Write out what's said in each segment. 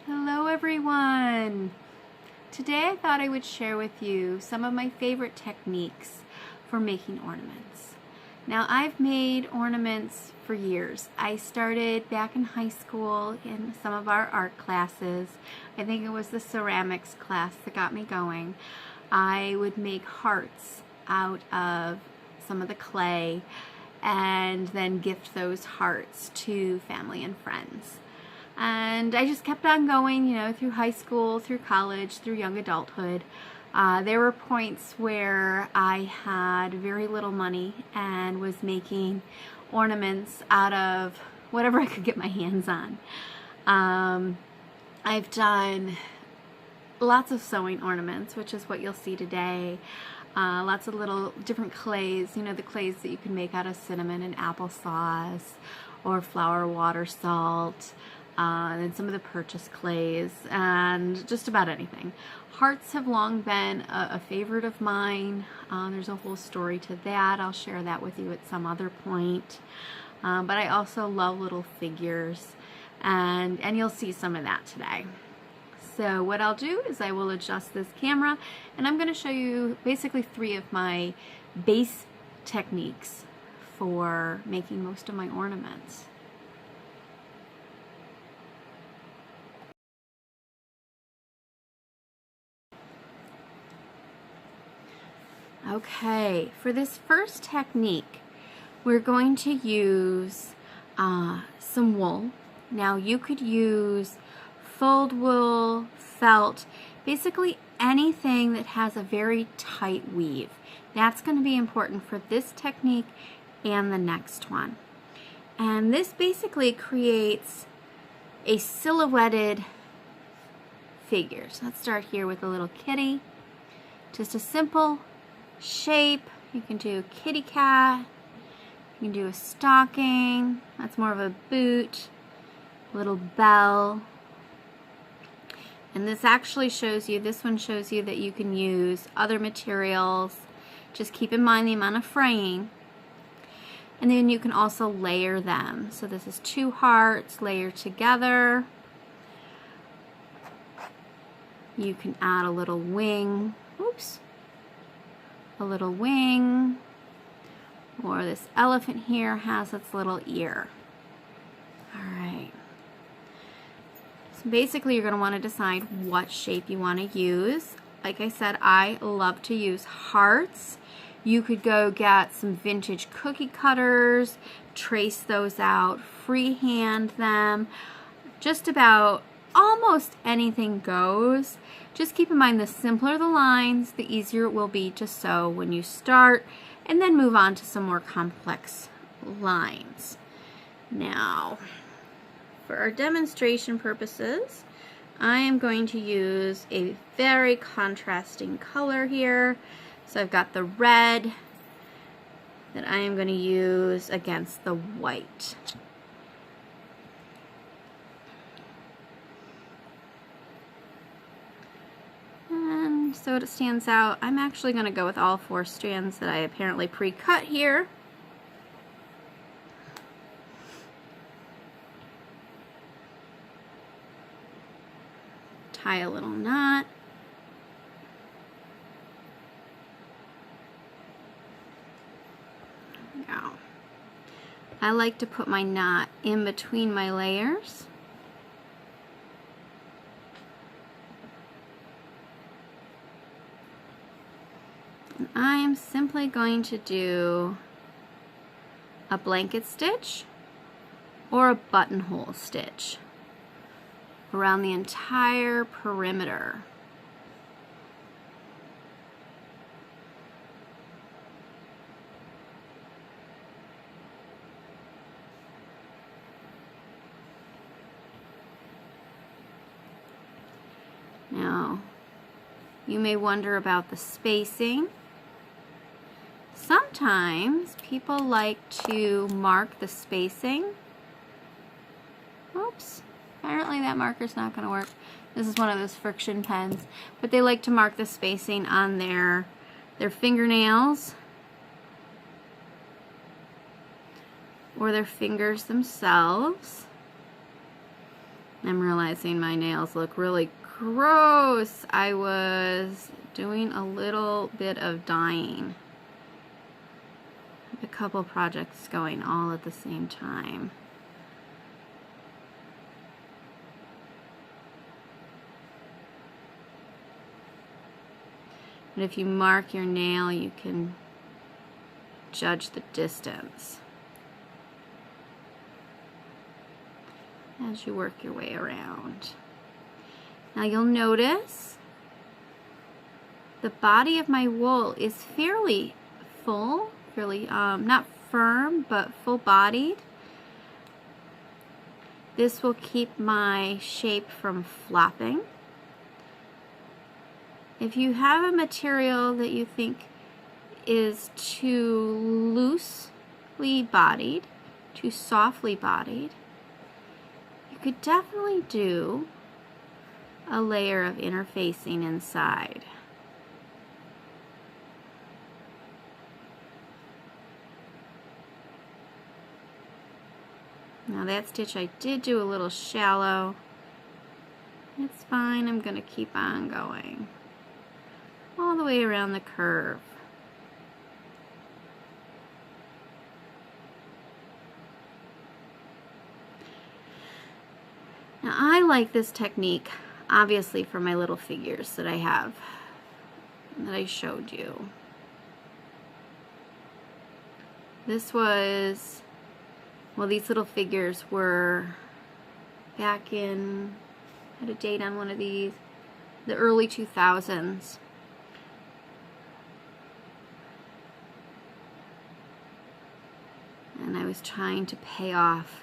Hello everyone! Today I thought I would share with you some of my favorite techniques for making ornaments. Now I've made ornaments for years. I started back in high school in some of our art classes. I think it was the ceramics class that got me going. I would make hearts out of some of the clay and then gift those hearts to family and friends. And I just kept on going, through high school, through college, through young adulthood. There were points where I had very little money and was making ornaments out of whatever I could get my hands on. I've done lots of sewing ornaments, which is what you'll see today. Lots of little different clays, the clays that you can make out of cinnamon and applesauce or flour, water, salt. And then some of the purchase clays and just about anything. Hearts have long been a favorite of mine. There's a whole story to that. I'll share that with you at some other point. But I also love little figures, and you'll see some of that today. So what I'll do is I will adjust this camera, and I'm going to show you basically 3 of my base techniques for making most of my ornaments. Okay, for this first technique, we're going to use some wool. Now you could use fold wool, felt, basically anything that has a very tight weave. That's going to be important for this technique and the next one. And this basically creates a silhouetted figure. So let's start here with a little kitty. Just a simple shape. You can do a kitty cat, you can do a stocking, that's more of a boot, little bell. And this actually shows you, this one shows you that you can use other materials. Just keep in mind the amount of fraying. And then you can also layer them. So this is 2 hearts layered together. You can add a little wing. Oops. A little wing, or this elephant here has its little ear. Alright, so basically you're going to want to decide what shape you want to use. Like I said, I love to use hearts. You could go get some vintage cookie cutters, trace those out, freehand them, just about almost anything goes. Just keep in mind, the simpler the lines, the easier it will be to sew when you start, and then move on to some more complex lines. Now, for our demonstration purposes, I am going to use a very contrasting color here. So I've got the red that I am going to use against the white. So it stands out. I'm actually going to go with all 4 strands that I apparently pre-cut here. Tie a little knot. Now, I like to put my knot in between my layers. And I am simply going to do a blanket stitch or a buttonhole stitch around the entire perimeter. Now, you may wonder about the spacing. Sometimes people like to mark the spacing. Oops, apparently that marker's not going to work. This is one of those friction pens. But they like to mark the spacing on their fingernails or their fingers themselves. I'm realizing my nails look really gross. I was doing a little bit of dyeing. I have a couple projects going all at the same time. But if you mark your nail, you can judge the distance as you work your way around. Now you'll notice the body of my wool is fairly full, fairly not firm, but full-bodied. This will keep my shape from flopping. If you have a material that you think is too loosely bodied, too softly bodied, you could definitely do a layer of interfacing inside. Now that stitch I did do a little shallow. It's fine, I'm going to keep on going all the way around the curve. Now I like this technique obviously for my little figures that I have, that I showed you. This was, well, these little figures were back in, I had a date on one of these, the early 2000s. And I was trying to pay off,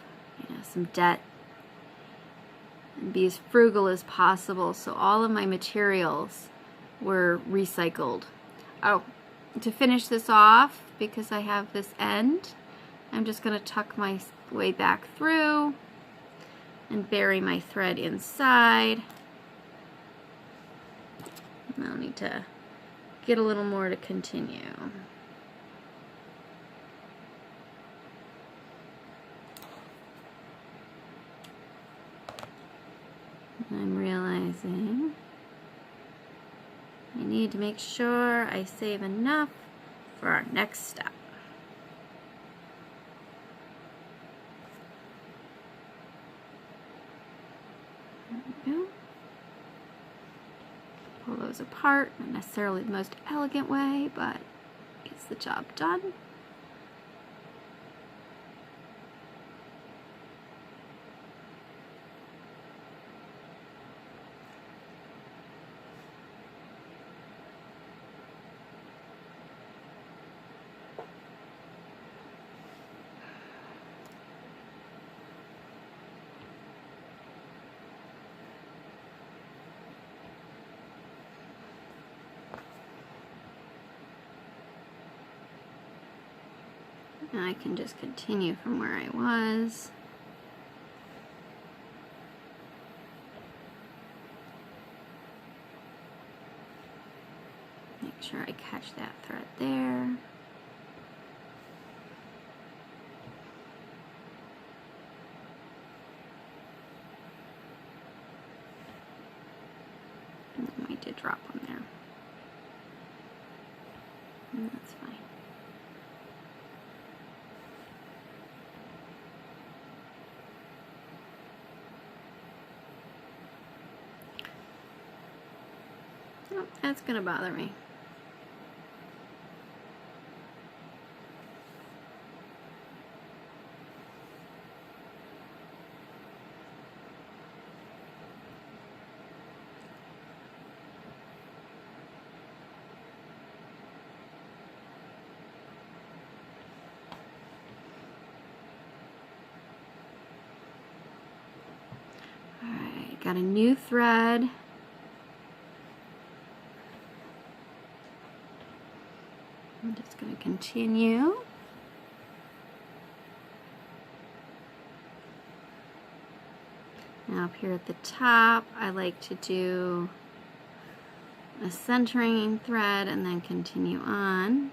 some debt and be as frugal as possible, so all of my materials were recycled. Oh, to finish this off, because I have this end, I'm just going to tuck my way back through and bury my thread inside. And I'll need to get a little more to continue. I'm realizing I need to make sure I save enough for our next step. There we go. Pull those apart, not necessarily the most elegant way, but gets the job done. Now I can just continue from where I was. Make sure I catch that thread there. And I did drop one there. And that's fine. Oh, that's going to bother me. All right, got a new thread. I'm just going to continue. Now up here at the top, I like to do a centering thread and then continue on.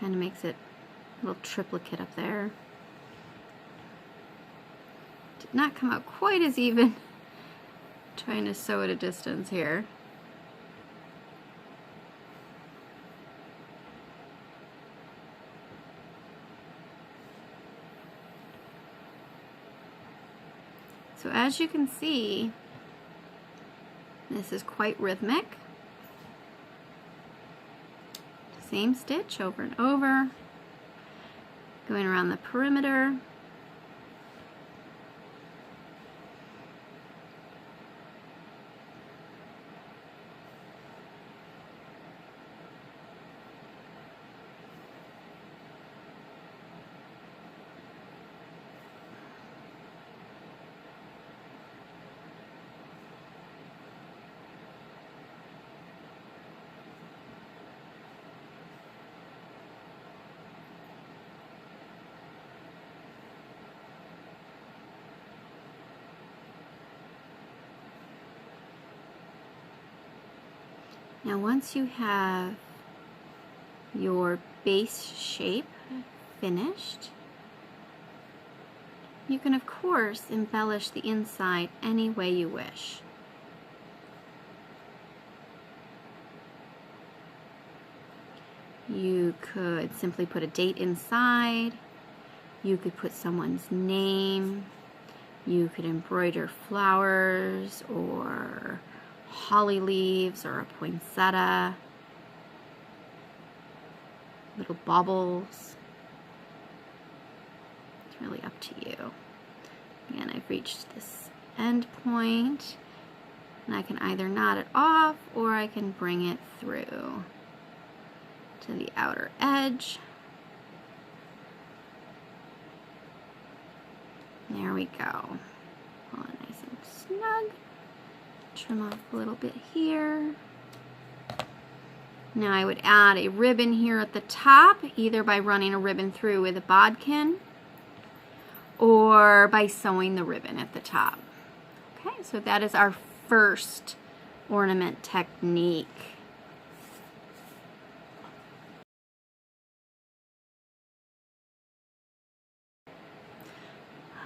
Kind of makes it a little triplicate up there. To not come out quite as even. Trying to sew at a distance here. So as you can see, this is quite rhythmic. Same stitch over and over, going around the perimeter. Now once you have your base shape finished, you can of course embellish the inside any way you wish. You could simply put a date inside, you could put someone's name, you could embroider flowers or holly leaves or a poinsettia, little baubles. It's really up to you. Again, I've reached this end point and I can either knot it off or I can bring it through to the outer edge. There we go. Pull it nice and snug. Trim off a little bit here. Now I would add a ribbon here at the top, either by running a ribbon through with a bodkin or by sewing the ribbon at the top. Okay, so that is our first ornament technique.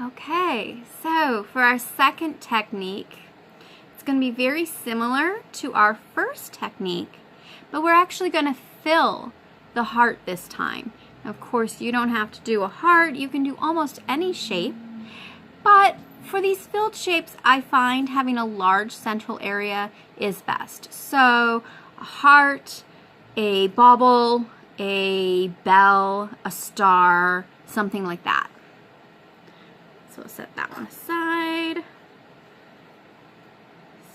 Okay, so for our second technique, it's going to be very similar to our first technique, but we're actually going to fill the heart this time. Of course, you don't have to do a heart, you can do almost any shape, but for these filled shapes, I find having a large central area is best. So a heart, a bauble, a bell, a star, something like that. So we'll set that one aside.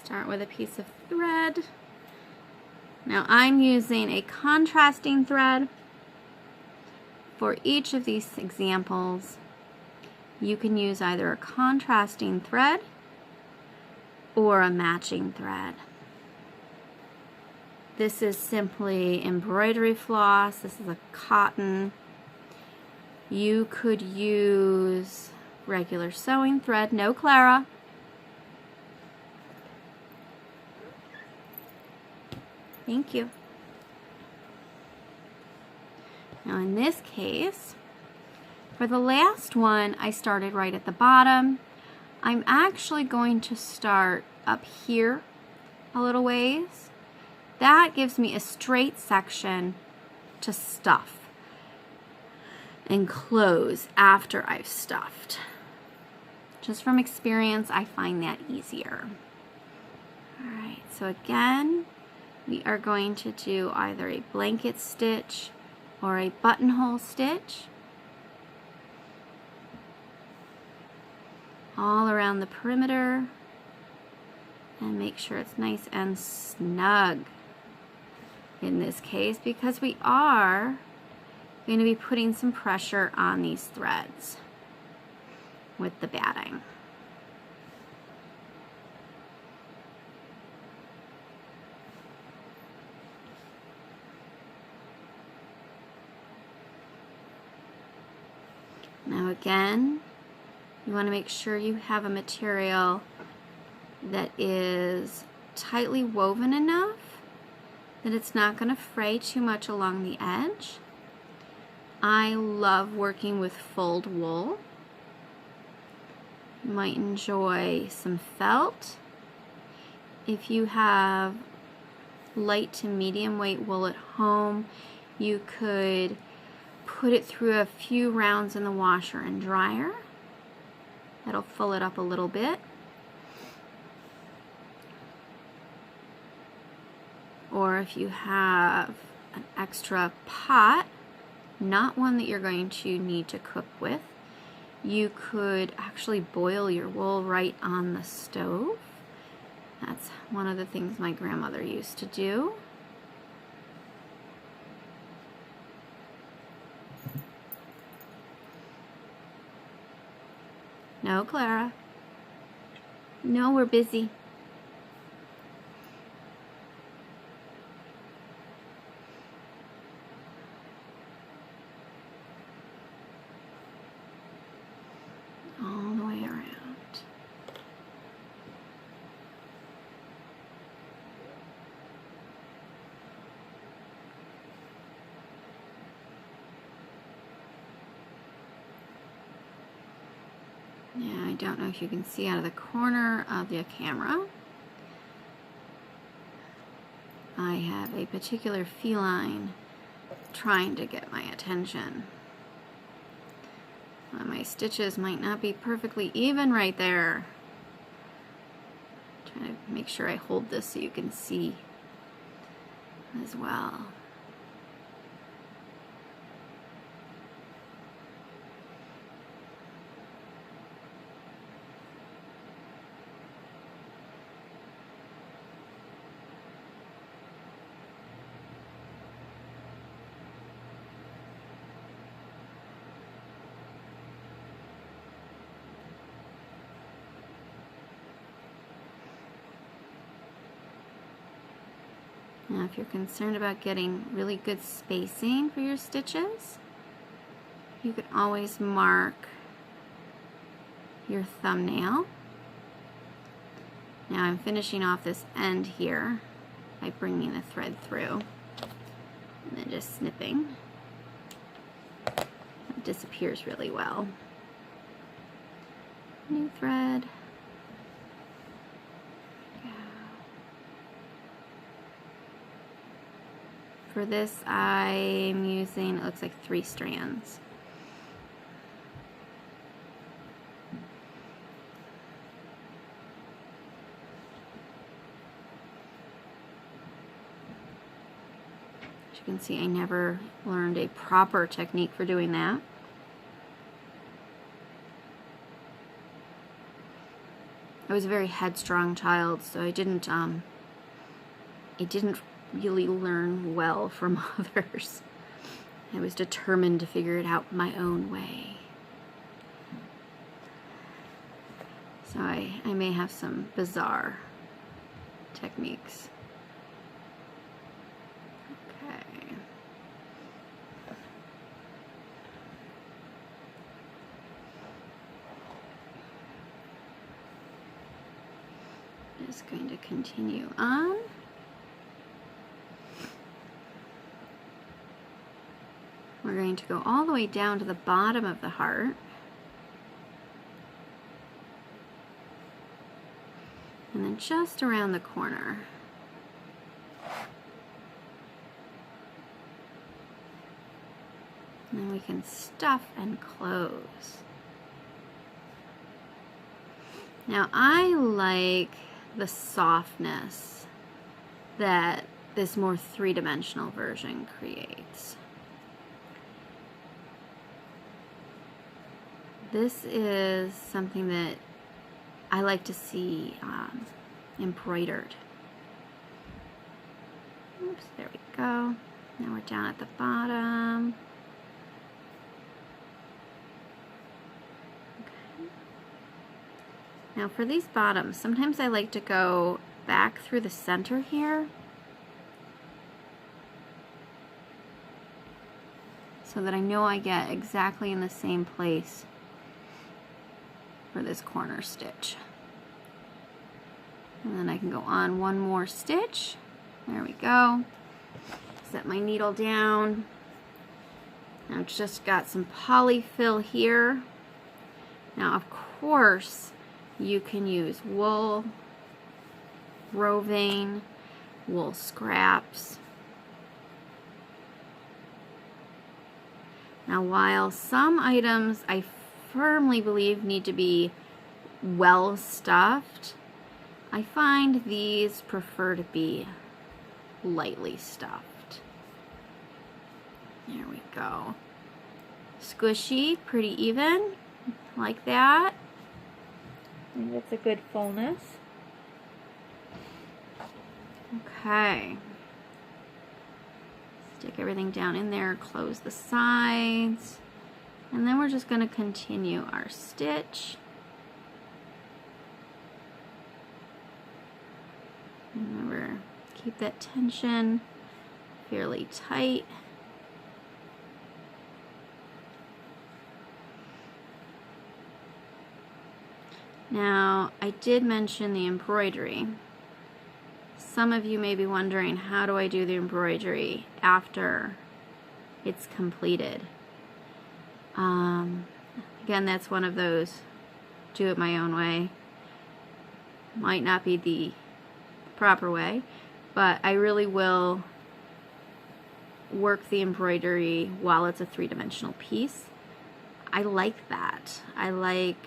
Start with a piece of thread. Now I'm using a contrasting thread. For each of these examples, you can use either a contrasting thread or a matching thread. This is simply embroidery floss. This is a cotton. You could use regular sewing thread, no Clara. Thank you. Now in this case, for the last one, I started right at the bottom. I'm actually going to start up here a little ways. That gives me a straight section to stuff and close after I've stuffed. Just from experience, I find that easier. All right, so again, we are going to do either a blanket stitch or a buttonhole stitch all around the perimeter and make sure it's nice and snug in this case, because we are going to be putting some pressure on these threads with the batting. Now again, you want to make sure you have a material that is tightly woven enough that it's not going to fray too much along the edge. I love working with fulled wool. You might enjoy some felt. If you have light to medium weight wool at home, you could put it through a few rounds in the washer and dryer. That'll fill it up a little bit. Or if you have an extra pot, not one that you're going to need to cook with, you could actually boil your wool right on the stove. That's one of the things my grandmother used to do. No, Clara. No, we're busy. All the way around. Yeah, I don't know if you can see out of the corner of the camera. I have a particular feline trying to get my attention. My stitches might not be perfectly even right there. I'm trying to make sure I hold this so you can see as well. Now, if you're concerned about getting really good spacing for your stitches, you could always mark your thumbnail. Now I'm finishing off this end here by bringing the thread through and then just snipping. It disappears really well. New thread. For this, I'm using, it looks like 3 strands. As you can see, I never learned a proper technique for doing that. I was a very headstrong child, so I didn't really learn well from others. I was determined to figure it out my own way. So I may have some bizarre techniques. Okay. Just going to continue on. We're going to go all the way down to the bottom of the heart. And then just around the corner. And then we can stuff and close. Now I like the softness that this more three-dimensional version creates. This is something that I like to see embroidered. Oops, there we go. Now we're down at the bottom. Okay. Now for these bottoms, sometimes I like to go back through the center here so that I know I get exactly in the same place for this corner stitch. And then I can go on one more stitch. There we go. Set my needle down. I've just got some polyfill here. Now, of course, You can use wool, roving, wool scraps. Now, while some items I firmly believe need to be well stuffed, I find these prefer to be lightly stuffed. There we go. Squishy, pretty even, like that. I think that's a good fullness. Okay. Stick everything down in there, close the sides, and then we're just going to continue our stitch. Remember, keep that tension fairly tight. Now, I did mention the embroidery. Some of you may be wondering, how do I do the embroidery after it's completed? Again, that's one of those do it my own way. Might not be the proper way, but I really will work the embroidery while it's a three-dimensional piece. I like that. I like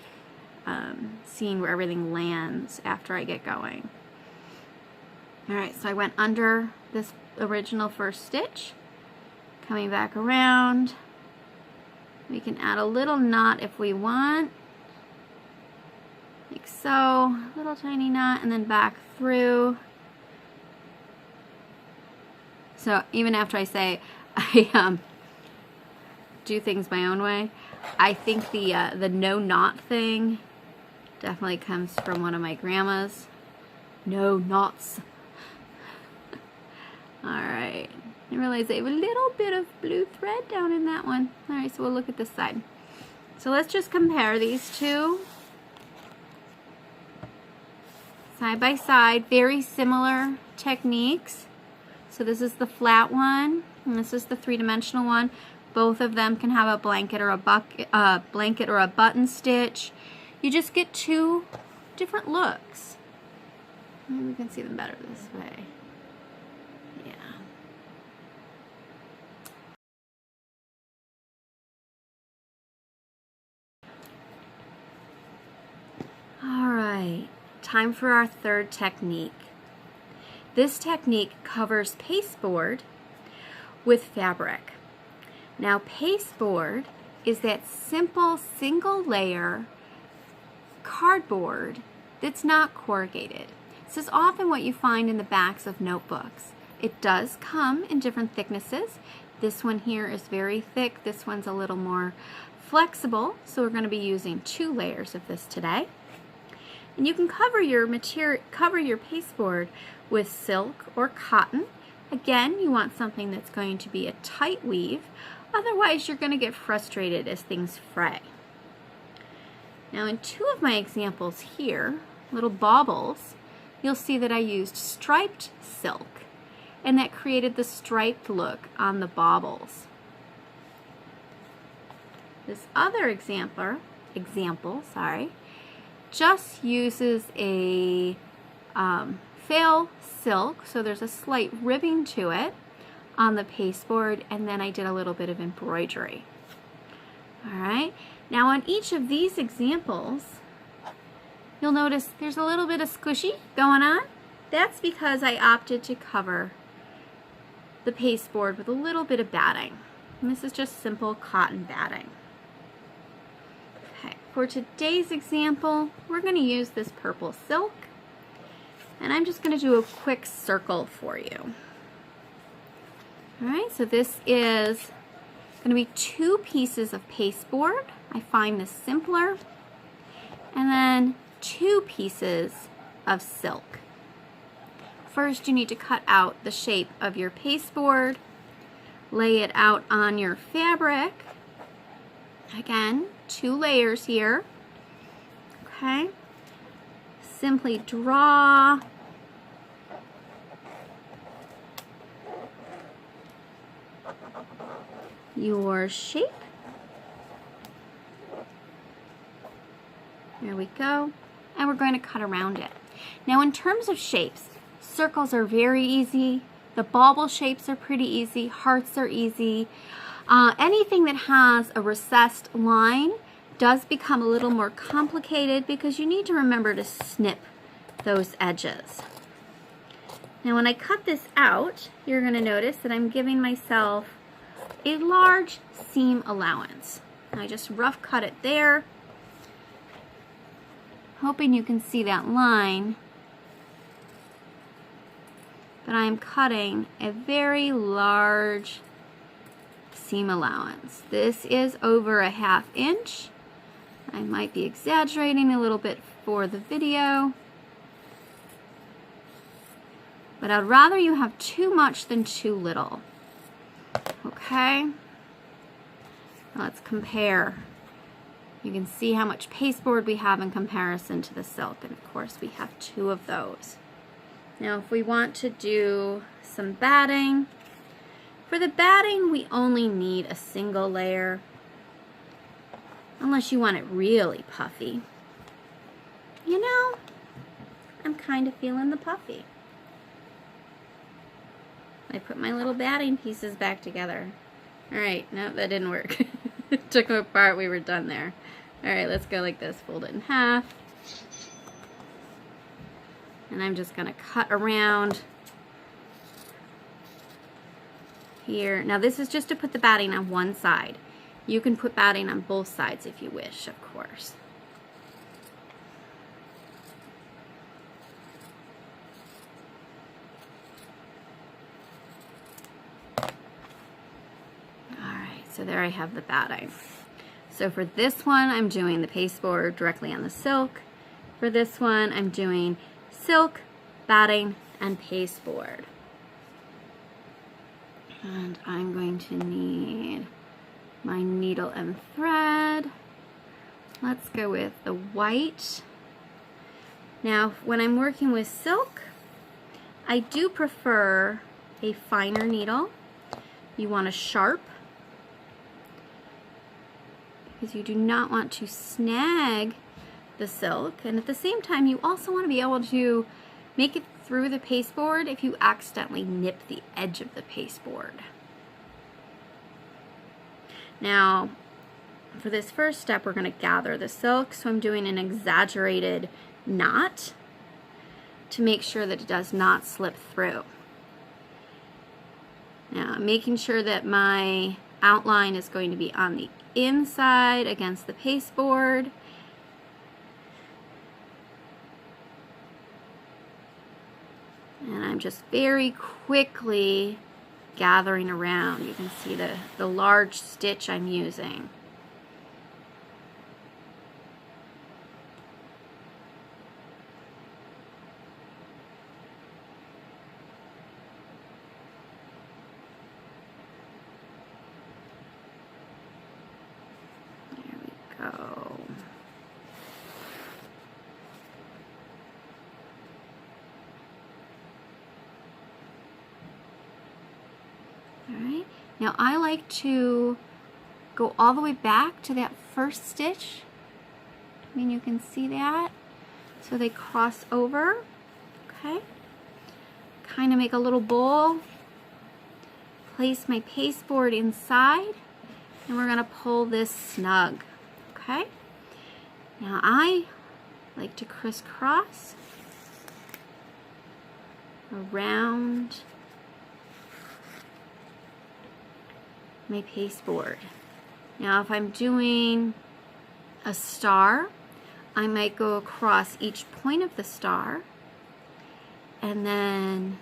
seeing where everything lands after I get going. Alright, so I went under this original first stitch, coming back around. We can add a little knot if we want, like so, little tiny knot, and then back through. So even after I say I do things my own way, I think the no knot thing definitely comes from one of my grandmas. No knots. Alright, I realize I have a little bit of blue thread down in that one. Alright, so we'll look at this side. So let's just compare these two. Side by side, very similar techniques. So this is the flat one, and this is the three-dimensional one. Both of them can have a blanket or a button stitch. You just get two different looks. Maybe we can see them better this way. Yeah. All right, time for our third technique. This technique covers pasteboard with fabric. Now, pasteboard is that simple single layer cardboard that's not corrugated. This is often what you find in the backs of notebooks. It does come in different thicknesses. This one here is very thick. This one's a little more flexible, so we're going to be using 2 layers of this today. And you can cover your pasteboard with silk or cotton. Again, you want something that's going to be a tight weave. Otherwise, you're going to get frustrated as things fray. Now, in 2 of my examples here, little baubles, you'll see that I used striped silk, and that created the striped look on the baubles. This other example, just uses a fail silk, so there's a slight ribbing to it on the pasteboard, and then I did a little bit of embroidery. Alright, now on each of these examples, you'll notice there's a little bit of squishy going on. That's because I opted to cover the pasteboard with a little bit of batting. And this is just simple cotton batting. Okay, for today's example, we're going to use this purple silk, and I'm just going to do a quick circle for you. Alright, so this is going to be 2 pieces of pasteboard. I find this simpler. And then 2 pieces of silk. First, you need to cut out the shape of your pasteboard. Lay it out on your fabric. Again, 2 layers here. Okay. Simply draw your shape. There we go. and we're going to cut around it. Now in terms of shapes, circles are very easy. The bauble shapes are pretty easy. Hearts are easy. Anything that has a recessed line does become a little more complicated because you need to remember to snip those edges. Now when I cut this out, you're going to notice that I'm giving myself a large seam allowance. I just rough cut it there, hoping you can see that line. But I'm cutting a very large seam allowance. This is over a 1/2 inch. I might be exaggerating a little bit for the video, but I'd rather you have too much than too little. Okay, let's compare. You can see how much pasteboard we have in comparison to the silk, and of course we have 2 of those. Now if we want to do some batting, for the batting we only need a single layer, unless you want it really puffy. You know, I'm kind of feeling the puffy. I put my little batting pieces back together. Alright, no, that didn't work. It took them apart, we were done there. Alright, let's go like this, fold it in half. And I'm just going to cut around here. Now this is just to put the batting on one side. You can put batting on both sides if you wish, of course. Alright, so there I have the batting. So for this one, I'm doing the pasteboard directly on the silk. For this one, I'm doing silk, batting, and pasteboard. And I'm going to need my needle and thread. Let's go with the white. Now, when I'm working with silk, I do prefer a finer needle. You want a sharp, because you do not want to snag the silk, and at the same time you also want to be able to make it through the pasteboard if you accidentally nip the edge of the pasteboard. Now for this first step we're going to gather the silk, so I'm doing an exaggerated knot to make sure that it does not slip through. Now I'm making sure that my outline is going to be on the inside against the pasteboard. And I'm just very quickly gathering around. You can see the large stitch I'm using. There we go. Alright, now I like to go all the way back to that first stitch. I mean, you can see that. So they cross over, okay? Kind of make a little bowl. Place my pasteboard inside, and we're gonna pull this snug, okay? Now I like to crisscross around my pasteboard. Now if I'm doing a star, I might go across each point of the star and then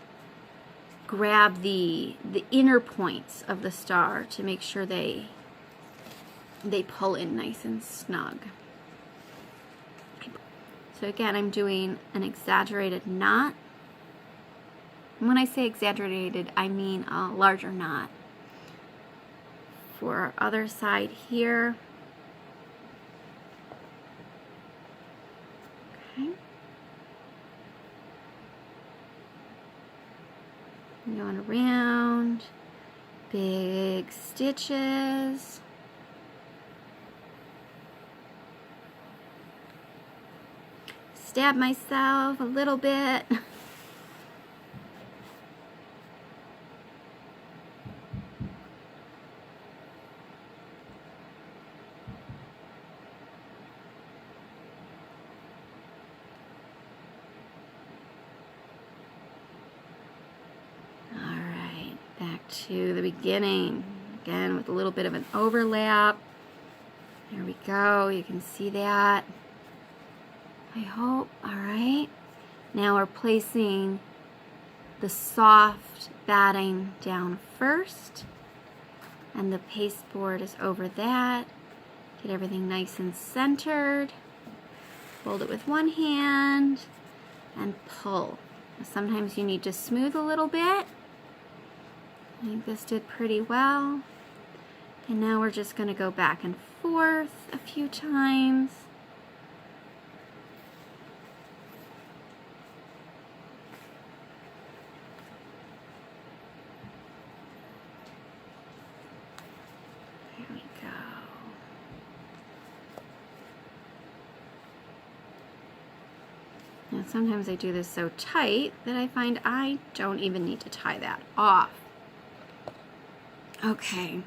grab the inner points of the star to make sure they pull in nice and snug. So again, I'm doing an exaggerated knot. And when I say exaggerated, I mean a larger knot. For our other side here. Okay. Going around, big stitches. stab myself a little bit. Back to the beginning, again with a little bit of an overlap. There we go, you can see that, I hope. All right, now we're placing the soft batting down first, and the pasteboard is over that. Get everything nice and centered. Hold it with one hand and pull. Sometimes you need to smooth a little bit. I think this did pretty well. And now we're just going to go back and forth a few times. There we go. Now sometimes I do this so tight that I find I don't even need to tie that off. Okay,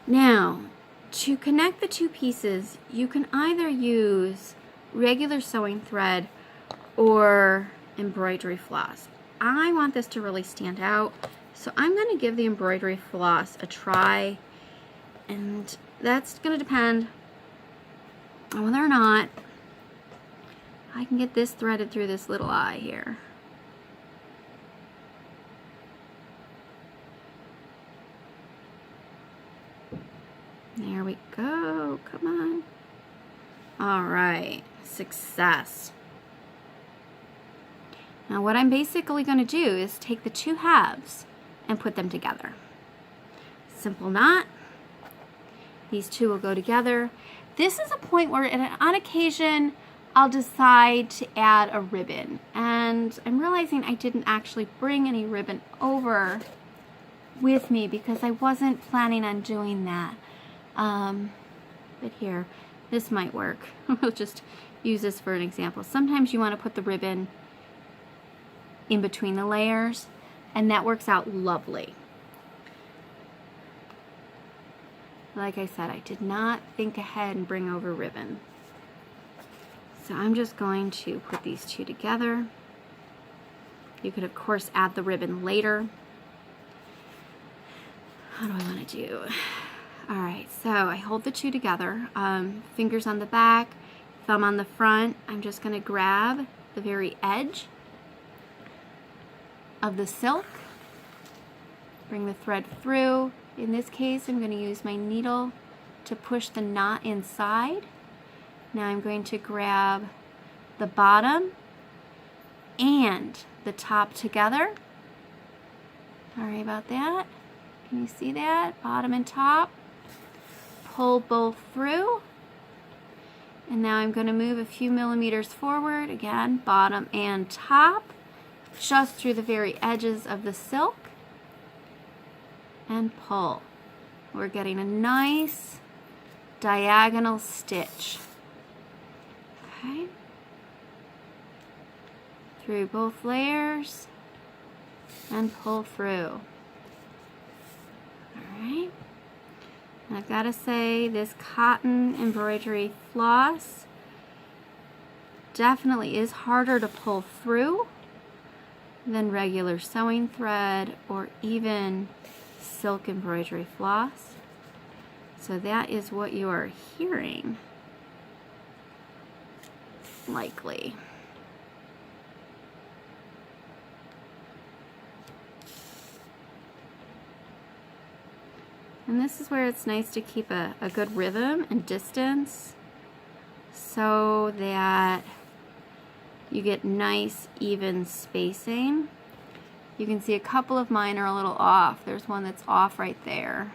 now to connect the two pieces, you can either use regular sewing thread or embroidery floss. I want this to really stand out, so I'm going to give the embroidery floss a try, and that's going to depend on whether or not I can get this threaded through this little eye here. There we go, come on. All right, success. Now what I'm basically going to do is take the two halves and put them together. Simple knot. These two will go together. This is a point where on occasion I'll decide to add a ribbon, and I'm realizing I didn't actually bring any ribbon over with me because I wasn't planning on doing that. But here, this might work. We'll just use this for an example. Sometimes you want to put the ribbon in between the layers, and that works out lovely. Like I said, I did not think ahead and bring over ribbon. So I'm just going to put these two together. You could, of course, add the ribbon later. How do I want to do? All right, so I hold the two together, fingers on the back, thumb on the front. I'm just going to grab the very edge of the silk, bring the thread through. In this case, I'm going to use my needle to push the knot inside. Now I'm going to grab the bottom and the top together. Sorry about that. Can you see that? Bottom and top. Pull both through, and now I'm going to move a few millimeters forward, again bottom and top, just through the very edges of the silk, and pull. We're getting a nice diagonal stitch. Okay, through both layers and pull through. All right. I've got to say, this cotton embroidery floss definitely is harder to pull through than regular sewing thread or even silk embroidery floss. So that is what you are hearing, likely. And this is where it's nice to keep a good rhythm and distance so that you get nice, even spacing. You can see a couple of mine are a little off. There's one that's off right there.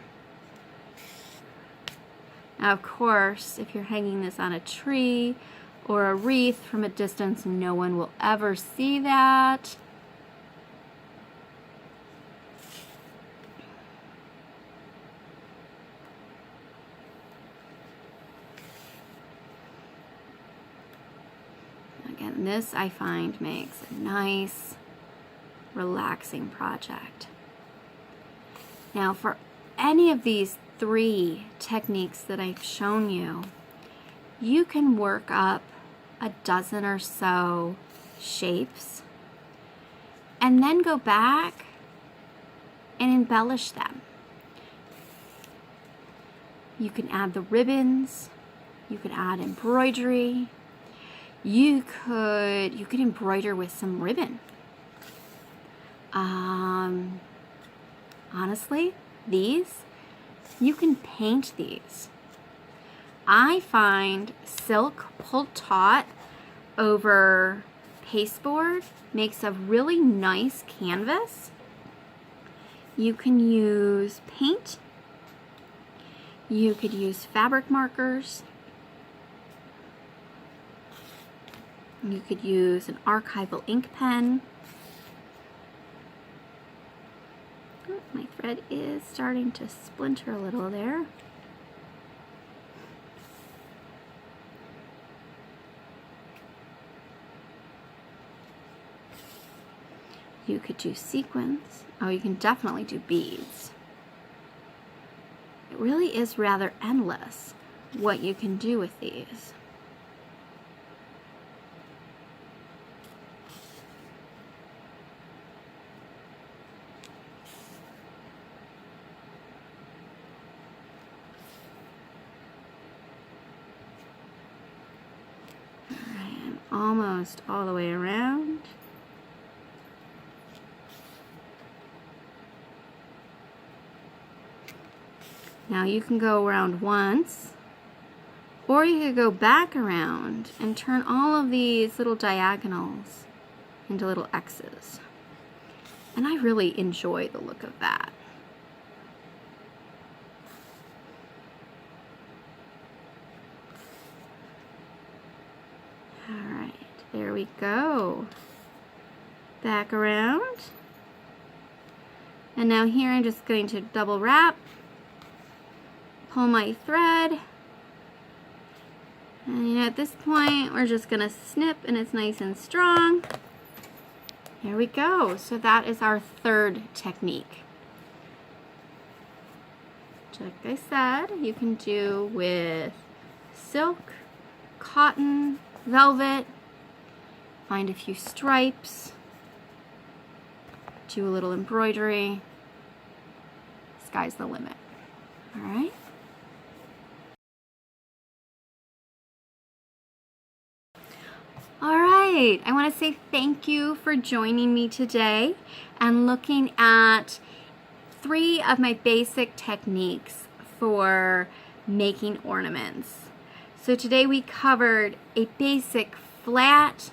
Now, of course, if you're hanging this on a tree or a wreath from a distance, no one will ever see that. And this, I find, makes a nice, relaxing project. Now, for any of these 3 techniques that I've shown you, you can work up a dozen or so shapes and then go back and embellish them. You can add the ribbons, you could add embroidery, you could embroider with some ribbon. Honestly, you can paint these. I find silk pulled taut over pasteboard makes a really nice canvas. You can use paint. You could use fabric markers. You could use an archival ink pen. Oh, my thread is starting to splinter a little there. You could do sequins. Oh, you can definitely do beads. It really is rather endless what you can do with these. All right, I'm almost all the way around. Now you can go around once, or you could go back around and turn all of these little diagonals into little X's. And I really enjoy the look of that. All right, there we go. Back around. And now here I'm just going to double wrap. Pull my thread, and at this point we're just gonna snip and it's nice and strong. There we go. So that is our 3rd technique. Like I said, you can do with silk, cotton, velvet, find a few stripes, do a little embroidery. Sky's the limit. All right. All right, I want to say thank you for joining me today and looking at 3 of my basic techniques for making ornaments. So today we covered a basic flat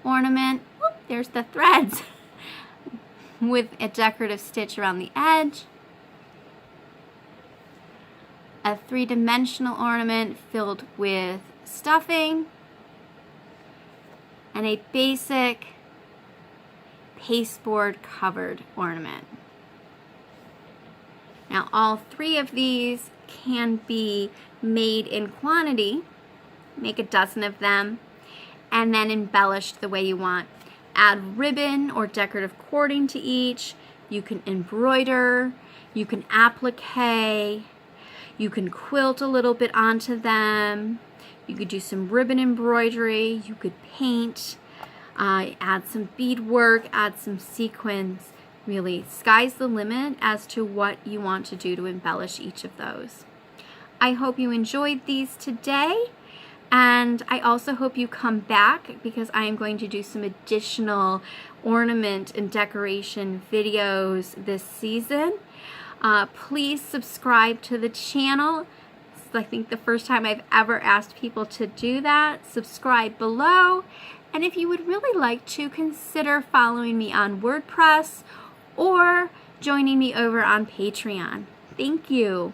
ornament. Whoop, there's the threads with a decorative stitch around the edge. A 3-dimensional ornament filled with stuffing, and a basic pasteboard covered ornament. Now all 3 of these can be made in quantity. Make a dozen of them and then embellished the way you want. Add ribbon or decorative cording to each. You can embroider, you can applique, you can quilt a little bit onto them. You could do some ribbon embroidery. You could paint, add some beadwork, add some sequins. Really, sky's the limit as to what you want to do to embellish each of those. I hope you enjoyed these today, and I also hope you come back because I am going to do some additional ornament and decoration videos this season. Please subscribe to the channel. This is, I think, the first time I've ever asked people to do that. Subscribe below. And if you would really like to, consider following me on WordPress or joining me over on Patreon. Thank you.